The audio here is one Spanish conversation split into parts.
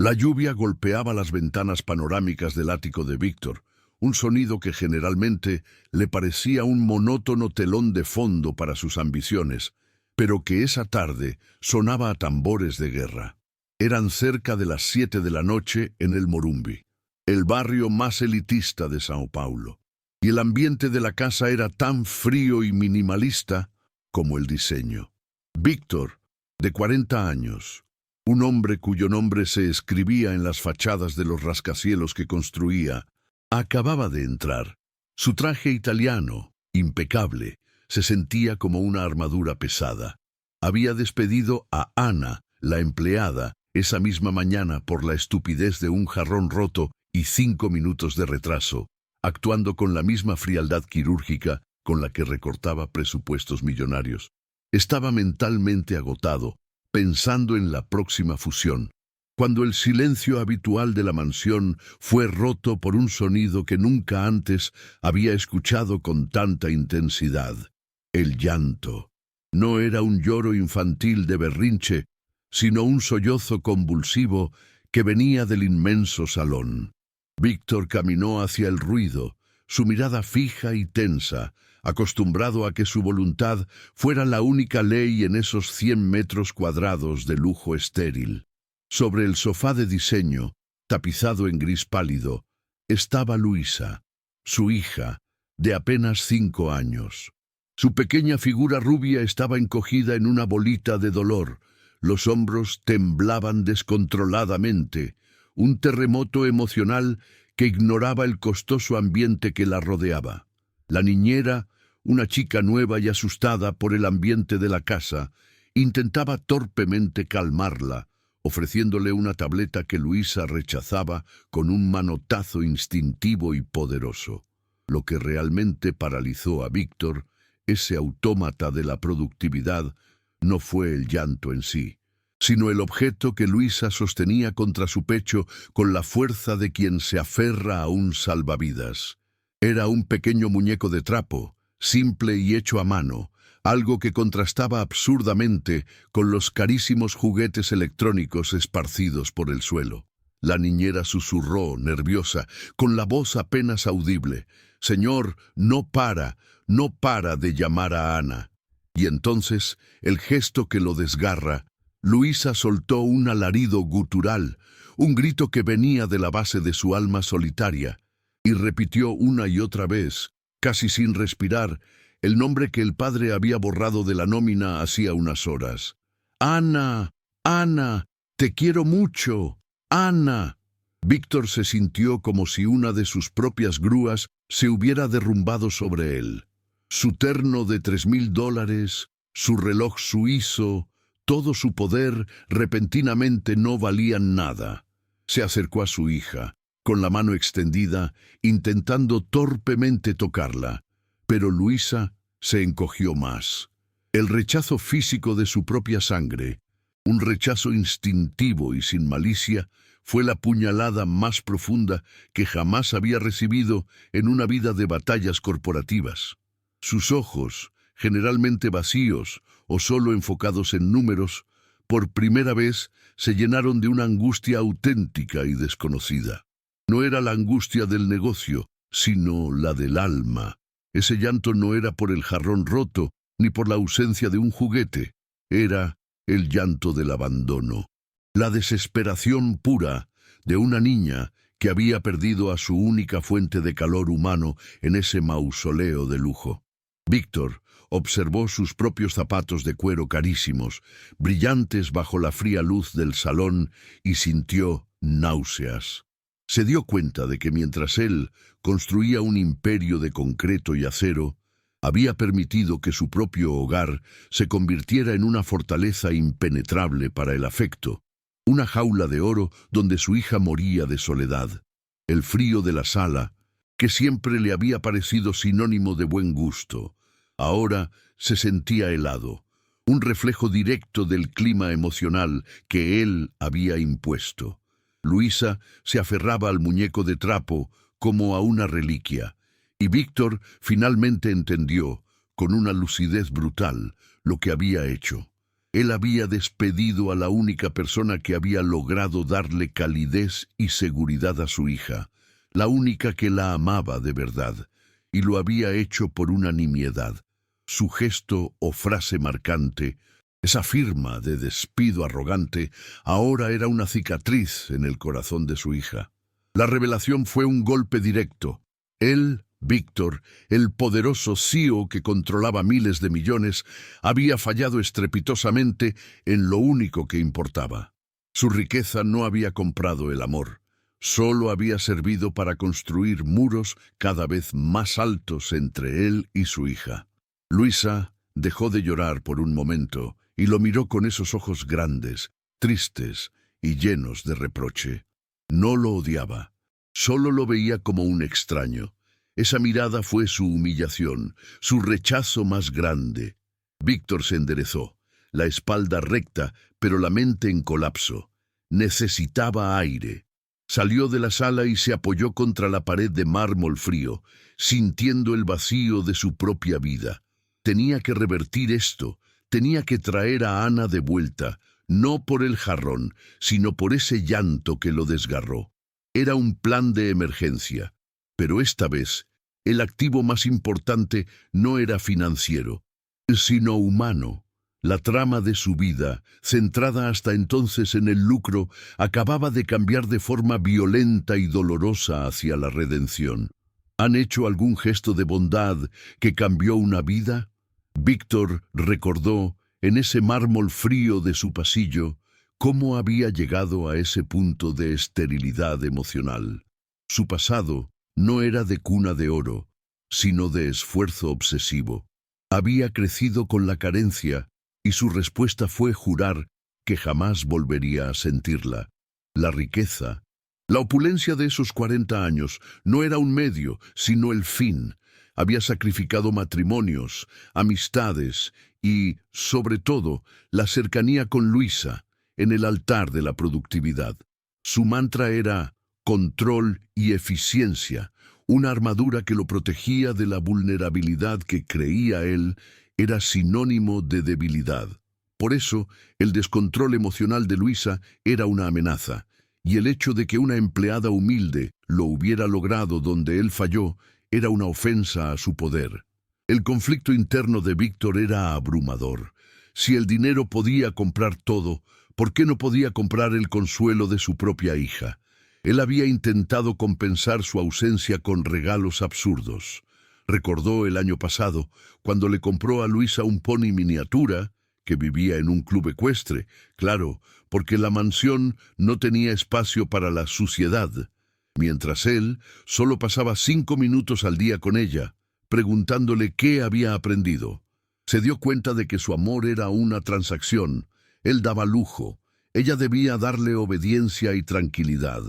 La lluvia golpeaba las ventanas panorámicas del ático de Víctor, un sonido que generalmente le parecía un monótono telón de fondo para sus ambiciones, pero que esa tarde sonaba a tambores de guerra. Eran cerca de las 7 de la noche en el Morumbi, el barrio más elitista de Sao Paulo, y el ambiente de la casa era tan frío y minimalista como el diseño. Víctor, de 40 años, un hombre cuyo nombre se escribía en las fachadas de los rascacielos que construía, acababa de entrar. Su traje italiano, impecable, se sentía como una armadura pesada. Había despedido a Ana, la empleada, esa misma mañana por la estupidez de un jarrón roto y 5 minutos de retraso, actuando con la misma frialdad quirúrgica con la que recortaba presupuestos millonarios. Estaba mentalmente agotado, pensando en la próxima fusión, cuando el silencio habitual de la mansión fue roto por un sonido que nunca antes había escuchado con tanta intensidad: el llanto. No era un lloro infantil de berrinche, sino un sollozo convulsivo que venía del inmenso salón. Víctor caminó hacia el ruido, su mirada fija y tensa, acostumbrado a que su voluntad fuera la única ley en esos 100 metros cuadrados de lujo estéril. Sobre el sofá de diseño, tapizado en gris pálido, estaba Luisa, su hija, de apenas 5 años. Su pequeña figura rubia estaba encogida en una bolita de dolor, los hombros temblaban descontroladamente, un terremoto emocional que ignoraba el costoso ambiente que la rodeaba. La niñera, una chica nueva y asustada por el ambiente de la casa, intentaba torpemente calmarla, ofreciéndole una tableta que Luisa rechazaba con un manotazo instintivo y poderoso. Lo que realmente paralizó a Víctor, ese autómata de la productividad, no fue el llanto en sí, sino el objeto que Luisa sostenía contra su pecho con la fuerza de quien se aferra a un salvavidas. Era un pequeño muñeco de trapo, simple y hecho a mano, algo que contrastaba absurdamente con los carísimos juguetes electrónicos esparcidos por el suelo. La niñera susurró, nerviosa, con la voz apenas audible: «Señor, no para de llamar a Ana». Y entonces, el gesto que lo desgarra, Luisa soltó un alarido gutural, un grito que venía de la base de su alma solitaria, y repitió una y otra vez, casi sin respirar, el nombre que el padre había borrado de la nómina hacía unas horas. «Ana, Ana, te quiero mucho, Ana». Víctor se sintió como si una de sus propias grúas se hubiera derrumbado sobre él. Su terno de $3.000, su reloj suizo, todo su poder repentinamente no valían nada. Se acercó a su hija, con la mano extendida, intentando torpemente tocarla, pero Luisa se encogió más. El rechazo físico de su propia sangre, un rechazo instintivo y sin malicia, fue la puñalada más profunda que jamás había recibido en una vida de batallas corporativas. Sus ojos, generalmente vacíos o solo enfocados en números, por primera vez se llenaron de una angustia auténtica y desconocida. No era la angustia del negocio, sino la del alma. Ese llanto no era por el jarrón roto, ni por la ausencia de un juguete. Era el llanto del abandono. La desesperación pura de una niña que había perdido a su única fuente de calor humano en ese mausoleo de lujo. Víctor observó sus propios zapatos de cuero carísimos, brillantes bajo la fría luz del salón, y sintió náuseas. Se dio cuenta de que mientras él construía un imperio de concreto y acero, había permitido que su propio hogar se convirtiera en una fortaleza impenetrable para el afecto, una jaula de oro donde su hija moría de soledad. El frío de la sala, que siempre le había parecido sinónimo de buen gusto, ahora se sentía helado, un reflejo directo del clima emocional que él había impuesto. Luisa se aferraba al muñeco de trapo como a una reliquia, y Víctor finalmente entendió, con una lucidez brutal, lo que había hecho. Él había despedido a la única persona que había logrado darle calidez y seguridad a su hija, la única que la amaba de verdad, y lo había hecho por una nimiedad. Su gesto o frase marcante, esa firma de despido arrogante, ahora era una cicatriz en el corazón de su hija. La revelación fue un golpe directo. Él, Víctor, el poderoso CEO que controlaba miles de millones, había fallado estrepitosamente en lo único que importaba. Su riqueza no había comprado el amor. Solo había servido para construir muros cada vez más altos entre él y su hija. Luisa dejó de llorar por un momento y lo miró con esos ojos grandes, tristes y llenos de reproche. No lo odiaba, solo lo veía como un extraño. Esa mirada fue su humillación, su rechazo más grande. Víctor se enderezó, la espalda recta, pero la mente en colapso. Necesitaba aire. Salió de la sala y se apoyó contra la pared de mármol frío, sintiendo el vacío de su propia vida. Tenía que revertir esto, tenía que traer a Ana de vuelta, no por el jarrón, sino por ese llanto que lo desgarró. Era un plan de emergencia, pero esta vez el activo más importante no era financiero, sino humano. La trama de su vida, centrada hasta entonces en el lucro, acababa de cambiar de forma violenta y dolorosa hacia la redención. ¿Han hecho algún gesto de bondad que cambió una vida? Víctor recordó, en ese mármol frío de su pasillo, cómo había llegado a ese punto de esterilidad emocional. Su pasado no era de cuna de oro, sino de esfuerzo obsesivo. Había crecido con la carencia, y su respuesta fue jurar que jamás volvería a sentirla. La riqueza, la opulencia de esos 40 años, no era un medio, sino el fin. Había sacrificado matrimonios, amistades y, sobre todo, la cercanía con Luisa, en el altar de la productividad. Su mantra era control y eficiencia, una armadura que lo protegía de la vulnerabilidad que creía él era sinónimo de debilidad. Por eso, el descontrol emocional de Luisa era una amenaza, y el hecho de que una empleada humilde lo hubiera logrado donde él falló era una ofensa a su poder. El conflicto interno de Víctor era abrumador. Si el dinero podía comprar todo, ¿por qué no podía comprar el consuelo de su propia hija? Él había intentado compensar su ausencia con regalos absurdos. Recordó el año pasado, cuando le compró a Luisa un pony miniatura, que vivía en un club ecuestre, claro, porque la mansión no tenía espacio para la suciedad, mientras él solo pasaba 5 minutos al día con ella, preguntándole qué había aprendido. Se dio cuenta de que su amor era una transacción. Él daba lujo, ella debía darle obediencia y tranquilidad.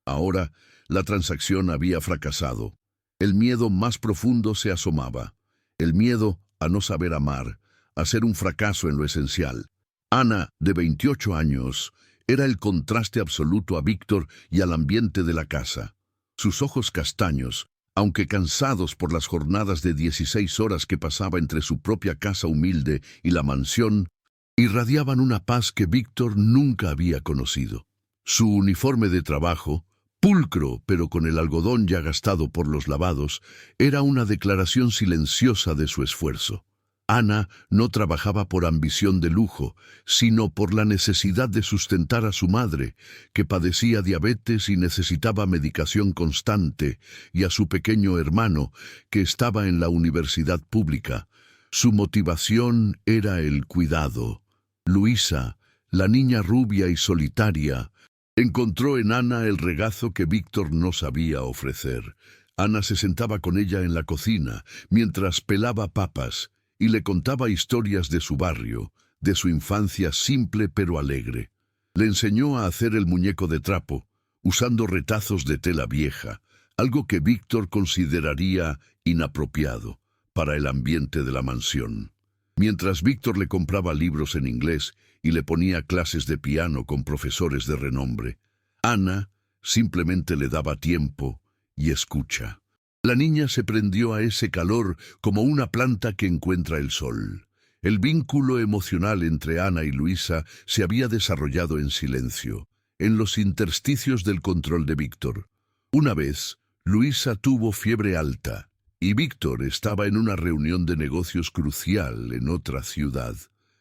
Ahora, la transacción había fracasado. El miedo más profundo se asomaba. El miedo a no saber amar, a ser un fracaso en lo esencial. Ana, de 28 años, era el contraste absoluto a Víctor y al ambiente de la casa. Sus ojos castaños, aunque cansados por las jornadas de 16 horas que pasaba entre su propia casa humilde y la mansión, irradiaban una paz que Víctor nunca había conocido. Su uniforme de trabajo, pulcro pero con el algodón ya gastado por los lavados, era una declaración silenciosa de su esfuerzo. Ana no trabajaba por ambición de lujo, sino por la necesidad de sustentar a su madre, que padecía diabetes y necesitaba medicación constante, y a su pequeño hermano, que estaba en la universidad pública. Su motivación era el cuidado. Luisa, la niña rubia y solitaria, encontró en Ana el regazo que Víctor no sabía ofrecer. Ana se sentaba con ella en la cocina, mientras pelaba papas, y le contaba historias de su barrio, de su infancia simple pero alegre. Le enseñó a hacer el muñeco de trapo, usando retazos de tela vieja, algo que Víctor consideraría inapropiado para el ambiente de la mansión. Mientras Víctor le compraba libros en inglés y le ponía clases de piano con profesores de renombre, Ana simplemente le daba tiempo y escucha. La niña se prendió a ese calor como una planta que encuentra el sol. El vínculo emocional entre Ana y Luisa se había desarrollado en silencio, en los intersticios del control de Víctor. Una vez, Luisa tuvo fiebre alta, y Víctor estaba en una reunión de negocios crucial en otra ciudad.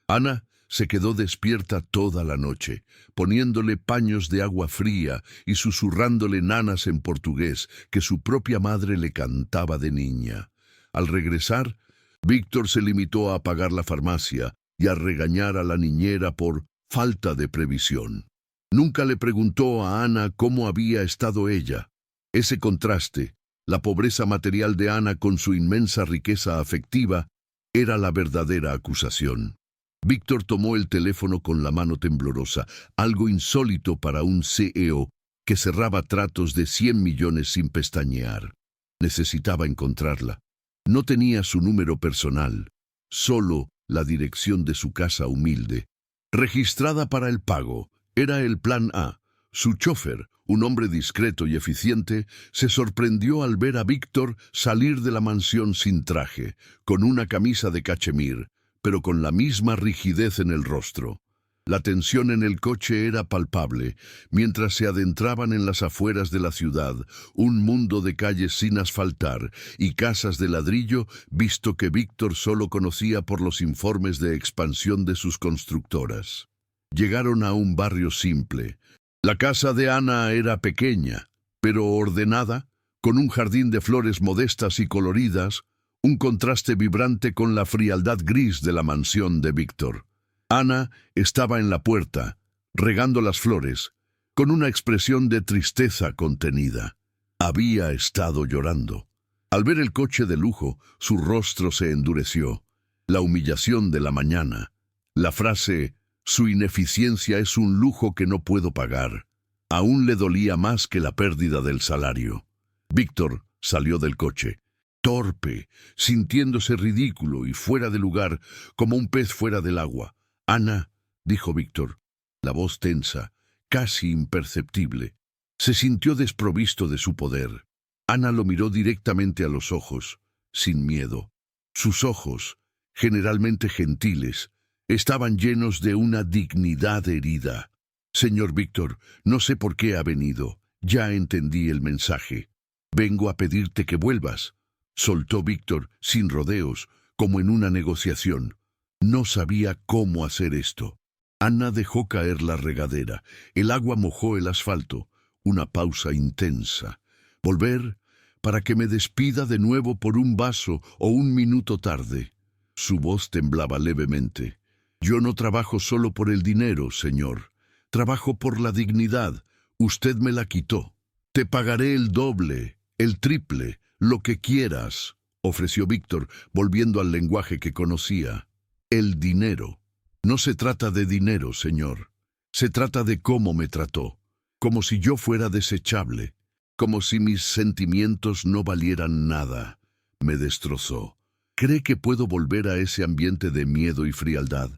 Ana se quedó despierta toda la noche, poniéndole paños de agua fría y susurrándole nanas en portugués que su propia madre le cantaba de niña. Al regresar, Víctor se limitó a pagar la farmacia y a regañar a la niñera por falta de previsión. Nunca le preguntó a Ana cómo había estado ella. Ese contraste, la pobreza material de Ana con su inmensa riqueza afectiva, era la verdadera acusación. Víctor tomó el teléfono con la mano temblorosa, algo insólito para un CEO que cerraba tratos de 100 millones sin pestañear. Necesitaba encontrarla. No tenía su número personal, solo la dirección de su casa humilde. Registrada para el pago, era el plan A. Su chofer, un hombre discreto y eficiente, se sorprendió al ver a Víctor salir de la mansión sin traje, con una camisa de cachemir, pero con la misma rigidez en el rostro. La tensión en el coche era palpable, mientras se adentraban en las afueras de la ciudad, un mundo de calles sin asfaltar y casas de ladrillo, visto que Víctor solo conocía por los informes de expansión de sus constructoras. Llegaron a un barrio simple. La casa de Ana era pequeña, pero ordenada, con un jardín de flores modestas y coloridas, un contraste vibrante con la frialdad gris de la mansión de Víctor. Ana estaba en la puerta, regando las flores, con una expresión de tristeza contenida. Había estado llorando. Al ver el coche de lujo, su rostro se endureció. La humillación de la mañana, la frase «su ineficiencia es un lujo que no puedo pagar», aún le dolía más que la pérdida del salario. Víctor salió del coche, torpe, sintiéndose ridículo y fuera de lugar, como un pez fuera del agua. «Ana», dijo Víctor, la voz tensa, casi imperceptible. Se sintió desprovisto de su poder. Ana lo miró directamente a los ojos, sin miedo. Sus ojos, generalmente gentiles, estaban llenos de una dignidad herida. «Señor Víctor, no sé por qué ha venido. Ya entendí el mensaje. Vengo a pedirte que vuelvas», soltó Víctor, sin rodeos, como en una negociación. No sabía cómo hacer esto. Ana dejó caer la regadera. El agua mojó el asfalto. Una pausa intensa. Volver para que me despida de nuevo por un vaso o un minuto tarde. Su voz temblaba levemente. «Yo no trabajo solo por el dinero, señor. Trabajo por la dignidad. Usted me la quitó. Te pagaré el doble, el triple, lo que quieras», ofreció Víctor, volviendo al lenguaje que conocía. «El dinero. No se trata de dinero, señor. Se trata de cómo me trató. Como si yo fuera desechable. Como si mis sentimientos no valieran nada. Me destrozó. ¿Cree que puedo volver a ese ambiente de miedo y frialdad?»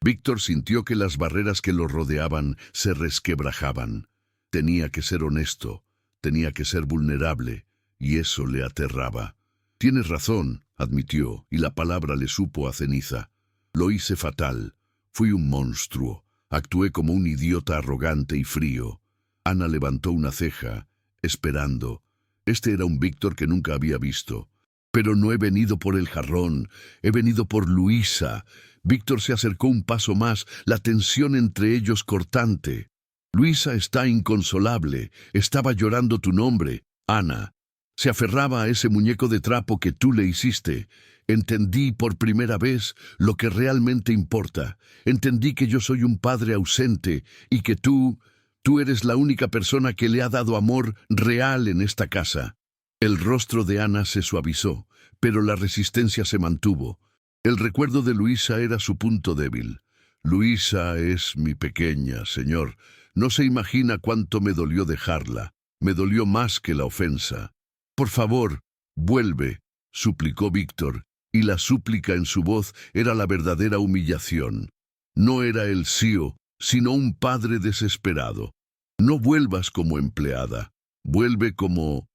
Víctor sintió que las barreras que lo rodeaban se resquebrajaban. Tenía que ser honesto, tenía que ser vulnerable, y eso le aterraba. «Tienes razón», admitió, y la palabra le supo a ceniza. «Lo hice fatal. Fui un monstruo. Actué como un idiota arrogante y frío». Ana levantó una ceja, esperando. Este era un Víctor que nunca había visto. «Pero no he venido por el jarrón, he venido por Luisa». Víctor se acercó un paso más, la tensión entre ellos cortante. «Luisa está inconsolable. Estaba llorando tu nombre, Ana. Se aferraba a ese muñeco de trapo que tú le hiciste. Entendí por primera vez lo que realmente importa. Entendí que yo soy un padre ausente y que tú eres la única persona que le ha dado amor real en esta casa». El rostro de Ana se suavizó, pero la resistencia se mantuvo. El recuerdo de Luisa era su punto débil. «Luisa es mi pequeña, señor. No se imagina cuánto me dolió dejarla. Me dolió más que la ofensa. Por favor, vuelve», suplicó Víctor, y la súplica en su voz era la verdadera humillación. No era el CEO, sino un padre desesperado. «No vuelvas como empleada. Vuelve como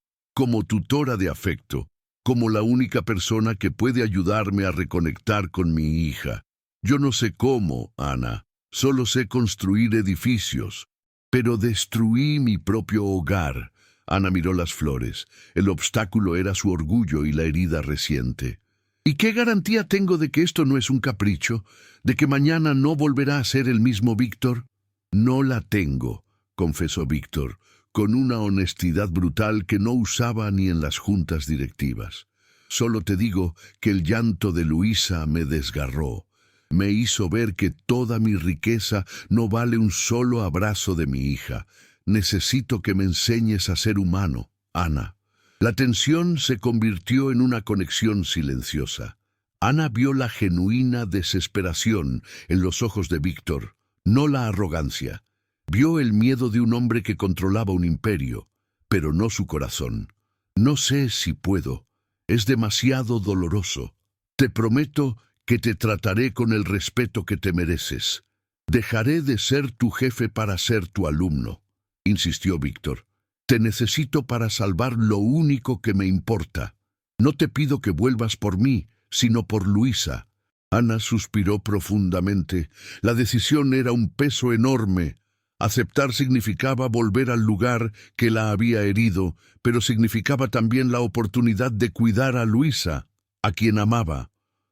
tutora de afecto, como la única persona que puede ayudarme a reconectar con mi hija». Yo no sé cómo, Ana. Solo sé construir edificios. Pero destruí mi propio hogar. Ana miró las flores. El obstáculo era su orgullo y la herida reciente. ¿Y qué garantía tengo de que esto no es un capricho? ¿De que mañana no volverá a ser el mismo Víctor? No la tengo, confesó Víctor, con una honestidad brutal que no usaba ni en las juntas directivas. Solo te digo que el llanto de Luisa me desgarró. Me hizo ver que toda mi riqueza no vale un solo abrazo de mi hija. Necesito que me enseñes a ser humano, Ana. La tensión se convirtió en una conexión silenciosa. Ana vio la genuina desesperación en los ojos de Víctor, no la arrogancia. Vio el miedo de un hombre que controlaba un imperio, pero no su corazón. No sé si puedo. Es demasiado doloroso. Te prometo que te trataré con el respeto que te mereces. Dejaré de ser tu jefe para ser tu alumno, insistió Víctor. Te necesito para salvar lo único que me importa. No te pido que vuelvas por mí, sino por Luisa. Ana suspiró profundamente. La decisión era un peso enorme. Aceptar significaba volver al lugar que la había herido, pero significaba también la oportunidad de cuidar a Luisa, a quien amaba.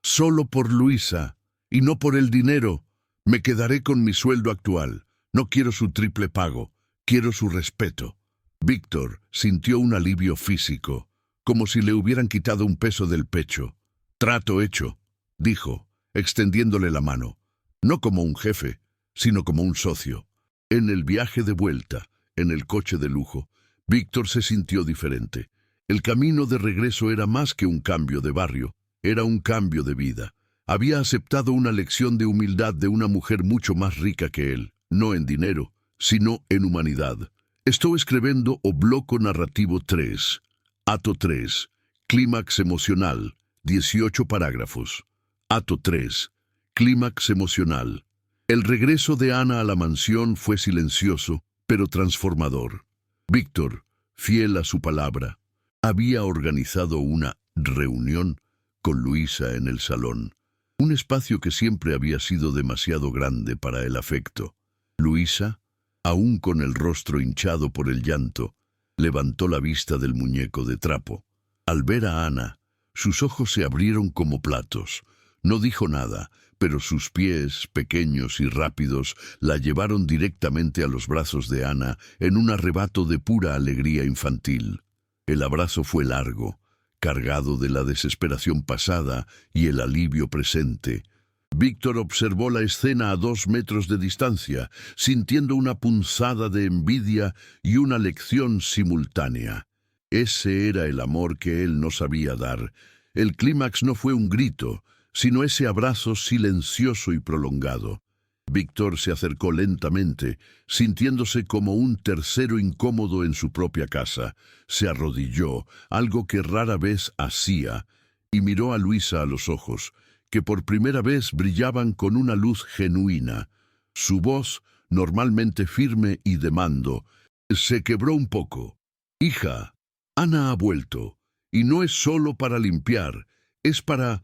Solo por Luisa, y no por el dinero, me quedaré con mi sueldo actual. No quiero su triple pago, quiero su respeto. Víctor sintió un alivio físico, como si le hubieran quitado un peso del pecho. Trato hecho, dijo, extendiéndole la mano, no como un jefe, sino como un socio. En el viaje de vuelta, en el coche de lujo, Víctor se sintió diferente. El camino de regreso era más que un cambio de barrio, era un cambio de vida. Había aceptado una lección de humildad de una mujer mucho más rica que él, no en dinero, sino en humanidad. Estou escrevendo o bloco narrativo 3, Ato 3, Clímax emocional, 18 parágrafos. Ato 3, Clímax emocional. El regreso de Ana a la mansión fue silencioso, pero transformador. Víctor, fiel a su palabra, había organizado una reunión con Luisa en el salón, un espacio que siempre había sido demasiado grande para el afecto. Luisa, aún con el rostro hinchado por el llanto, levantó la vista del muñeco de trapo. Al ver a Ana, sus ojos se abrieron como platos. No dijo nada, pero sus pies, pequeños y rápidos, la llevaron directamente a los brazos de Ana en un arrebato de pura alegría infantil. El abrazo fue largo, cargado de la desesperación pasada y el alivio presente. Víctor observó la escena a 2 metros de distancia, sintiendo una punzada de envidia y una lección simultánea. Ese era el amor que él no sabía dar. El clímax no fue un grito, sino ese abrazo silencioso y prolongado. Víctor se acercó lentamente, sintiéndose como un tercero incómodo en su propia casa. Se arrodilló, algo que rara vez hacía, y miró a Luisa a los ojos, que por primera vez brillaban con una luz genuina. Su voz, normalmente firme y de mando, se quebró un poco. «Hija, Ana ha vuelto, y no es solo para limpiar, es para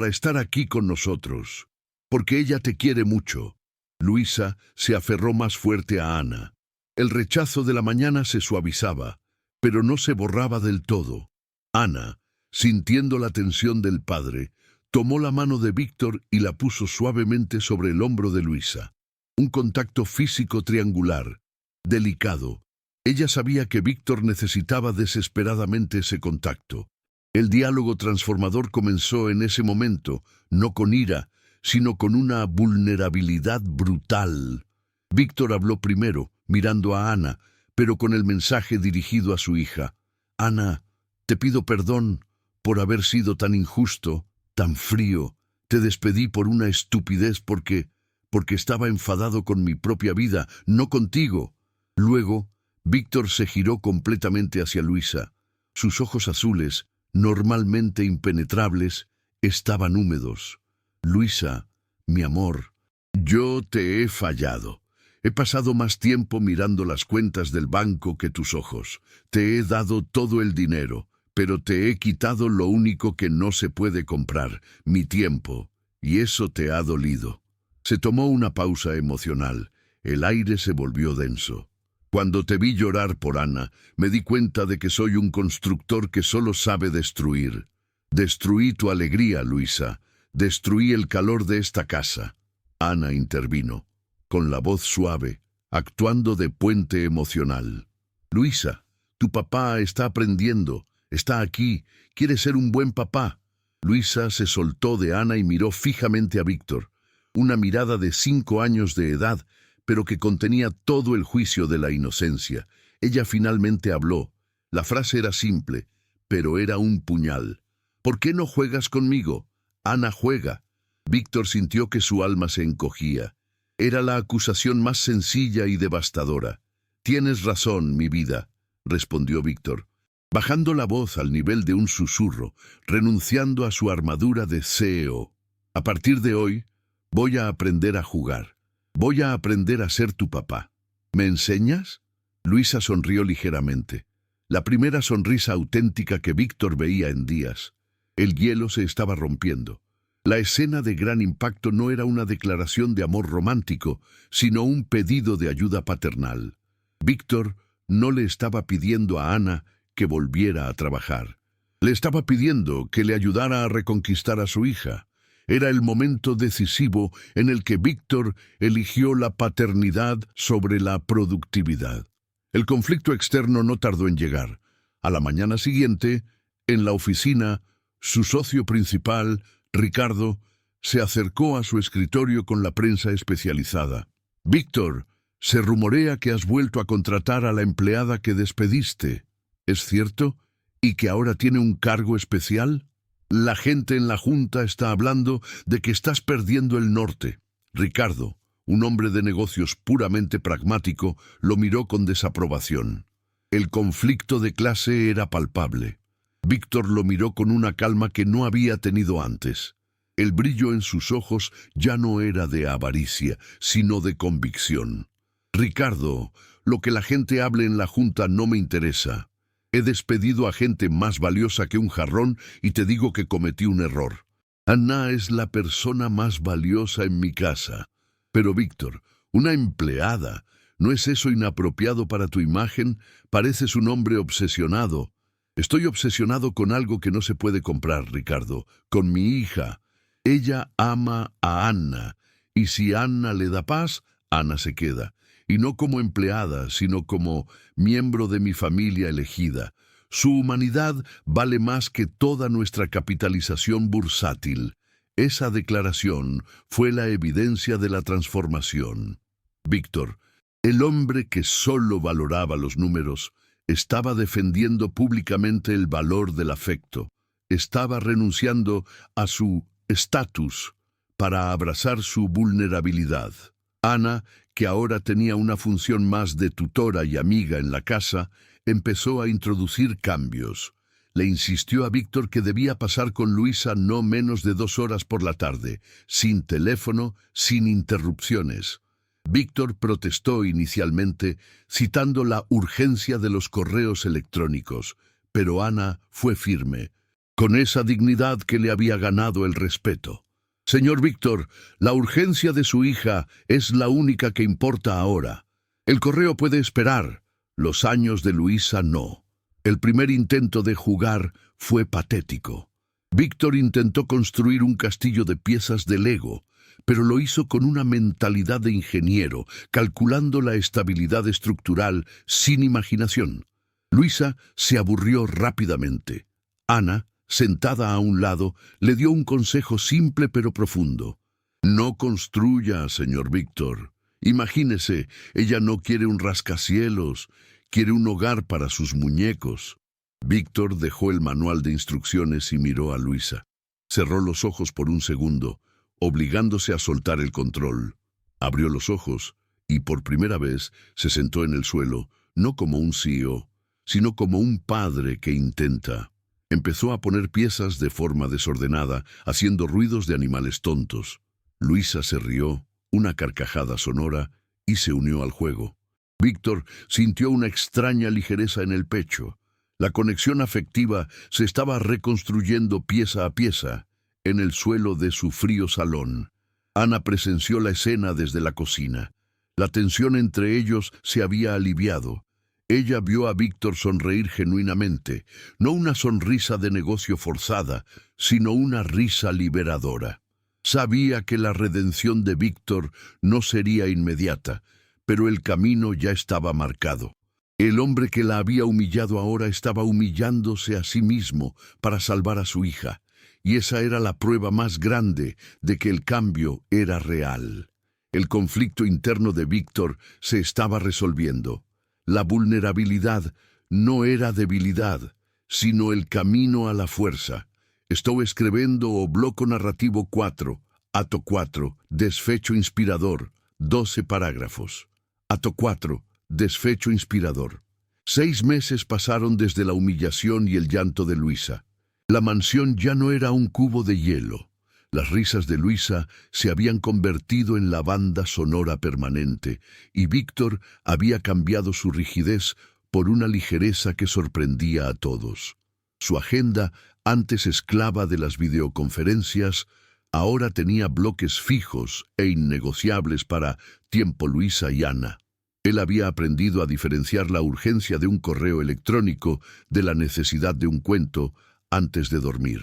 estar aquí con nosotros, porque ella te quiere mucho». Luisa se aferró más fuerte a Ana. El rechazo de la mañana se suavizaba, pero no se borraba del todo. Ana, sintiendo la tensión del padre, tomó la mano de Víctor y la puso suavemente sobre el hombro de Luisa. Un contacto físico triangular, delicado. Ella sabía que Víctor necesitaba desesperadamente ese contacto. El diálogo transformador comenzó en ese momento, no con ira, sino con una vulnerabilidad brutal. Víctor habló primero, mirando a Ana, pero con el mensaje dirigido a su hija. «Ana, te pido perdón por haber sido tan injusto, tan frío. Te despedí por una estupidez porque estaba enfadado con mi propia vida, no contigo». Luego, Víctor se giró completamente hacia Luisa. Sus ojos azules, normalmente impenetrables, estaban húmedos. «Luisa, mi amor, yo te he fallado. He pasado más tiempo mirando las cuentas del banco que tus ojos. Te he dado todo el dinero, pero te he quitado lo único que no se puede comprar, mi tiempo. Y eso te ha dolido. Se tomó una pausa emocional. El aire se volvió denso. Cuando te vi llorar por Ana, me di cuenta de que soy un constructor que solo sabe destruir. Destruí tu alegría, Luisa. Destruí el calor de esta casa. Ana intervino, con la voz suave, actuando de puente emocional. Luisa, tu papá está aprendiendo, está aquí, quiere ser un buen papá. Luisa se soltó de Ana y miró fijamente a Víctor, una mirada de 5 años de edad, pero que contenía todo el juicio de la inocencia. Ella finalmente habló. La frase era simple, pero era un puñal. ¿Por qué no juegas conmigo? Ana juega. Víctor sintió que su alma se encogía. Era la acusación más sencilla y devastadora. Tienes razón, mi vida, respondió Víctor, bajando la voz al nivel de un susurro, renunciando a su armadura de CEO. A partir de hoy, voy a aprender a jugar. Voy a aprender a ser tu papá. ¿Me enseñas? Luisa sonrió ligeramente. La primera sonrisa auténtica que Víctor veía en días. El hielo se estaba rompiendo. La escena de gran impacto no era una declaración de amor romántico, sino un pedido de ayuda paternal. Víctor no le estaba pidiendo a Ana que volviera a trabajar. Le estaba pidiendo que le ayudara a reconquistar a su hija. Era el momento decisivo en el que Víctor eligió la paternidad sobre la productividad. El conflicto externo no tardó en llegar. A la mañana siguiente, en la oficina, su socio principal, Ricardo, se acercó a su escritorio con la prensa especializada. «Víctor, se rumorea que has vuelto a contratar a la empleada que despediste. ¿Es cierto? ¿Y que ahora tiene un cargo especial? La gente en la junta está hablando de que estás perdiendo el norte». Ricardo, un hombre de negocios puramente pragmático, lo miró con desaprobación. El conflicto de clase era palpable. Víctor lo miró con una calma que no había tenido antes. El brillo en sus ojos ya no era de avaricia, sino de convicción. «Ricardo, lo que la gente hable en la junta no me interesa. He despedido a gente más valiosa que un jarrón y te digo que cometí un error. Ana es la persona más valiosa en mi casa. Pero Víctor, una empleada, ¿no es eso inapropiado para tu imagen? Pareces un hombre obsesionado». «Estoy obsesionado con algo que no se puede comprar, Ricardo, con mi hija. Ella ama a Ana, y si Ana le da paz, Ana se queda. Y no como empleada, sino como miembro de mi familia elegida. Su humanidad vale más que toda nuestra capitalización bursátil». Esa declaración fue la evidencia de la transformación. Víctor, el hombre que solo valoraba los números, estaba defendiendo públicamente el valor del afecto. Estaba renunciando a su estatus para abrazar su vulnerabilidad. Ana, que ahora tenía una función más de tutora y amiga en la casa, empezó a introducir cambios. Le insistió a Víctor que debía pasar con Luisa no menos de 2 horas por la tarde, sin teléfono, sin interrupciones. Víctor protestó inicialmente, citando la urgencia de los correos electrónicos, pero Ana fue firme, con esa dignidad que le había ganado el respeto. «Señor Víctor, la urgencia de su hija es la única que importa ahora. El correo puede esperar, los años de Luisa no». El primer intento de jugar fue patético. Víctor intentó construir un castillo de piezas de Lego, pero lo hizo con una mentalidad de ingeniero, calculando la estabilidad estructural sin imaginación. Luisa se aburrió rápidamente. Ana, sentada a un lado, le dio un consejo simple pero profundo. «No construya, señor Víctor. Imagínese, ella no quiere un rascacielos, quiere un hogar para sus muñecos». Víctor dejó el manual de instrucciones y miró a Luisa. Cerró los ojos por un segundo, obligándose a soltar el control. Abrió los ojos y por primera vez se sentó en el suelo, no como un CEO, sino como un padre que intenta. Empezó a poner piezas de forma desordenada, haciendo ruidos de animales tontos. Luisa se rió, una carcajada sonora, y se unió al juego. Víctor sintió una extraña ligereza en el pecho. La conexión afectiva se estaba reconstruyendo pieza a pieza. en el suelo de su frío salón. Ana presenció la escena desde la cocina. La tensión entre ellos se había aliviado. Ella vio a Víctor sonreír genuinamente, no una sonrisa de negocio forzada, sino una risa liberadora. Sabía que la redención de Víctor no sería inmediata, pero el camino ya estaba marcado. El hombre que la había humillado ahora estaba humillándose a sí mismo para salvar a su hija, y esa era la prueba más grande de que el cambio era real. El conflicto interno de Víctor se estaba resolviendo. La vulnerabilidad no era debilidad, sino el camino a la fuerza. Estou escribiendo o bloco narrativo 4, Ato 4, desfecho inspirador, 12 parágrafos. Ato 4, desfecho inspirador. 6 meses pasaron desde la humillación y el llanto de Luisa. La mansión ya no era un cubo de hielo. Las risas de Luisa se habían convertido en la banda sonora permanente, y Víctor había cambiado su rigidez por una ligereza que sorprendía a todos. Su agenda, antes esclava de las videoconferencias, ahora tenía bloques fijos e innegociables para Tiempo Luisa y Ana. Él había aprendido a diferenciar la urgencia de un correo electrónico de la necesidad de un cuento antes de dormir.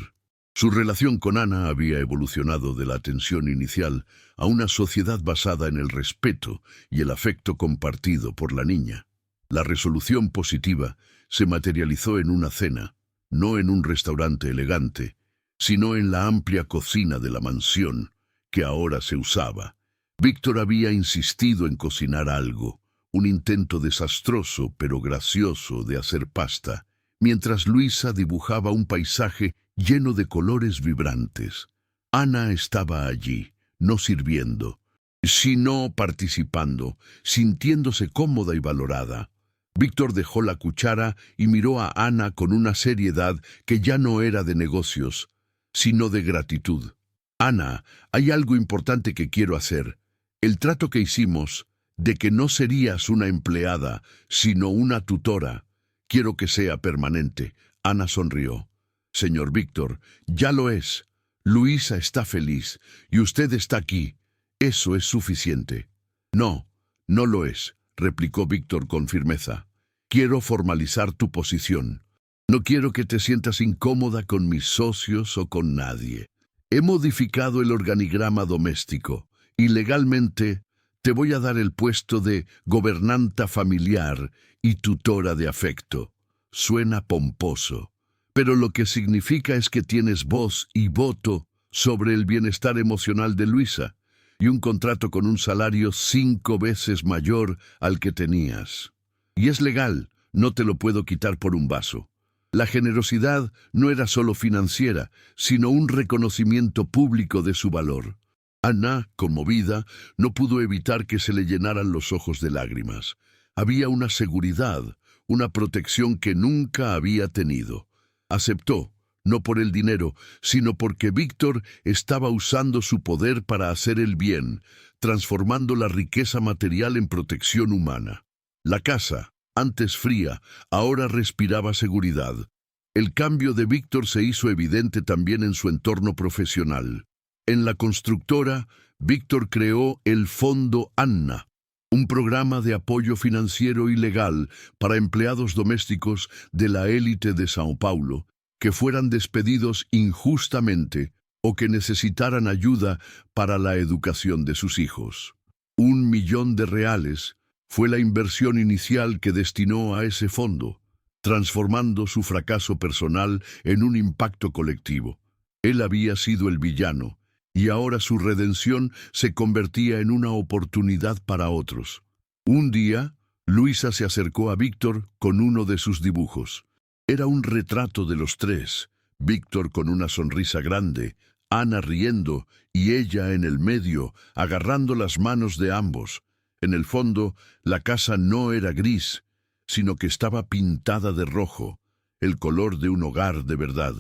Su relación con Ana había evolucionado de la tensión inicial a una sociedad basada en el respeto y el afecto compartido por la niña. La resolución positiva se materializó en una cena, no en un restaurante elegante, sino en la amplia cocina de la mansión, que ahora se usaba. Víctor había insistido en cocinar algo, un intento desastroso pero gracioso de hacer pasta, mientras Luisa dibujaba un paisaje lleno de colores vibrantes. Ana estaba allí, no sirviendo, sino participando, sintiéndose cómoda y valorada. Víctor dejó la cuchara y miró a Ana con una seriedad que ya no era de negocios, sino de gratitud. Ana, hay algo importante que quiero hacer. El trato que hicimos, de que no serías una empleada, sino una tutora, quiero que sea permanente. Ana sonrió. Señor Víctor, ya lo es. Luisa está feliz y usted está aquí. Eso es suficiente. No, no lo es, replicó Víctor con firmeza. Quiero formalizar tu posición. No quiero que te sientas incómoda con mis socios o con nadie. He modificado el organigrama doméstico y legalmente te voy a dar el puesto de gobernanta familiar y tutora de afecto. Suena pomposo, pero lo que significa es que tienes voz y voto sobre el bienestar emocional de Luisa y un contrato con un salario 5 veces mayor al que tenías. Y es legal, no te lo puedo quitar por un vaso. La generosidad no era solo financiera, sino un reconocimiento público de su valor. Ana, conmovida, no pudo evitar que se le llenaran los ojos de lágrimas. Había una seguridad, una protección que nunca había tenido. Aceptó, no por el dinero, sino porque Víctor estaba usando su poder para hacer el bien, transformando la riqueza material en protección humana. La casa, antes fría, ahora respiraba seguridad. El cambio de Víctor se hizo evidente también en su entorno profesional. En la constructora, Víctor creó el Fondo Anna, un programa de apoyo financiero y legal para empleados domésticos de la élite de São Paulo que fueran despedidos injustamente o que necesitaran ayuda para la educación de sus hijos. R$1 millón fue la inversión inicial que destinó a ese fondo, transformando su fracaso personal en un impacto colectivo. Él había sido el villano, y ahora su redención se convertía en una oportunidad para otros. Un día, Luisa se acercó a Víctor con uno de sus dibujos. Era un retrato de los tres, Víctor con una sonrisa grande, Ana riendo y ella en el medio, agarrando las manos de ambos. En el fondo, la casa no era gris, sino que estaba pintada de rojo, el color de un hogar de verdad.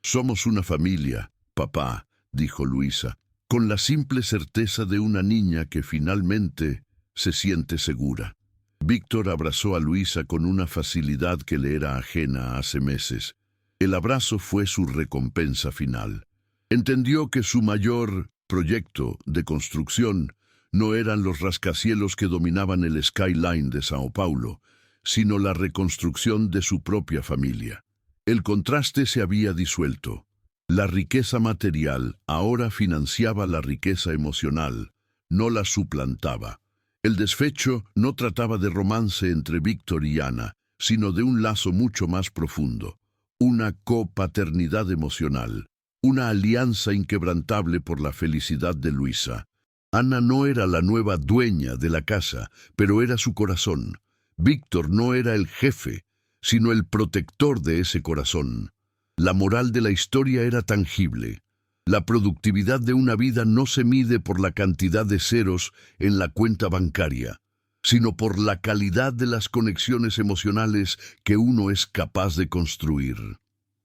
«Somos una familia, papá», dijo Luisa, con la simple certeza de una niña que finalmente se siente segura. Víctor abrazó a Luisa con una facilidad que le era ajena hace meses. El abrazo fue su recompensa final. Entendió que su mayor proyecto de construcción no eran los rascacielos que dominaban el skyline de Sao Paulo, sino la reconstrucción de su propia familia. El contraste se había disuelto. La riqueza material ahora financiaba la riqueza emocional, no la suplantaba. El despecho no trataba de romance entre Víctor y Ana, sino de un lazo mucho más profundo, una copaternidad emocional, una alianza inquebrantable por la felicidad de Luisa. Ana no era la nueva dueña de la casa, pero era su corazón. Víctor no era el jefe, sino el protector de ese corazón. La moral de la historia era tangible. La productividad de una vida no se mide por la cantidad de ceros en la cuenta bancaria, sino por la calidad de las conexiones emocionales que uno es capaz de construir.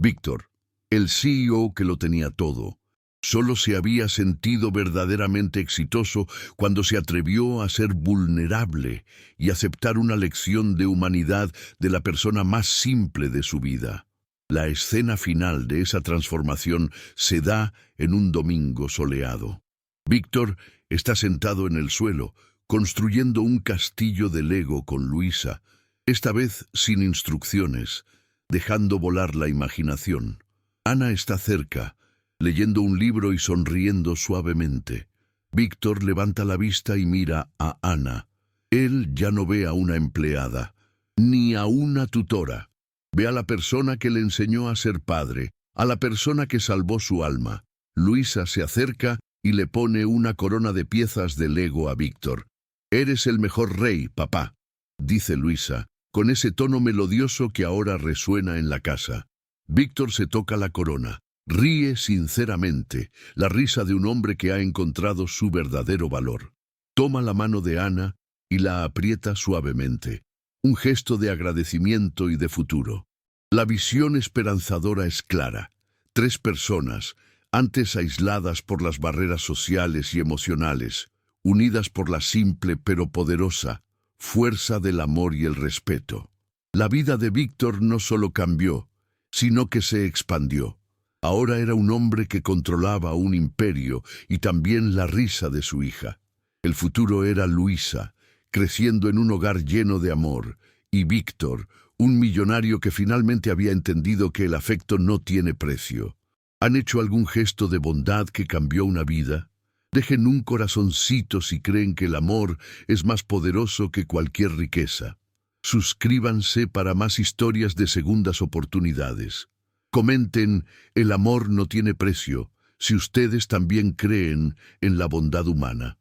Víctor, el CEO que lo tenía todo, solo se había sentido verdaderamente exitoso cuando se atrevió a ser vulnerable y aceptar una lección de humanidad de la persona más simple de su vida. La escena final de esa transformación se da en un domingo soleado. Víctor está sentado en el suelo, construyendo un castillo de Lego con Luisa, esta vez sin instrucciones, dejando volar la imaginación. Ana está cerca, leyendo un libro y sonriendo suavemente. Víctor levanta la vista y mira a Ana. Él ya no ve a una empleada, ni a una tutora. Ve a la persona que le enseñó a ser padre, a la persona que salvó su alma. Luisa se acerca y le pone una corona de piezas de Lego a Víctor. «Eres el mejor rey, papá», dice Luisa, con ese tono melodioso que ahora resuena en la casa. Víctor se toca la corona. Ríe sinceramente, la risa de un hombre que ha encontrado su verdadero valor. Toma la mano de Ana y la aprieta suavemente. Un gesto de agradecimiento y de futuro. La visión esperanzadora es clara. 3 personas, antes aisladas por las barreras sociales y emocionales, unidas por la simple pero poderosa fuerza del amor y el respeto. La vida de Víctor no solo cambió, sino que se expandió. Ahora era un hombre que controlaba un imperio y también la risa de su hija. El futuro era Luisa, creciendo en un hogar lleno de amor, y Víctor, un millonario que finalmente había entendido que el afecto no tiene precio. ¿Han hecho algún gesto de bondad que cambió una vida? Dejen un corazoncito si creen que el amor es más poderoso que cualquier riqueza. Suscríbanse para más historias de segundas oportunidades. Comenten, el amor no tiene precio, si ustedes también creen en la bondad humana.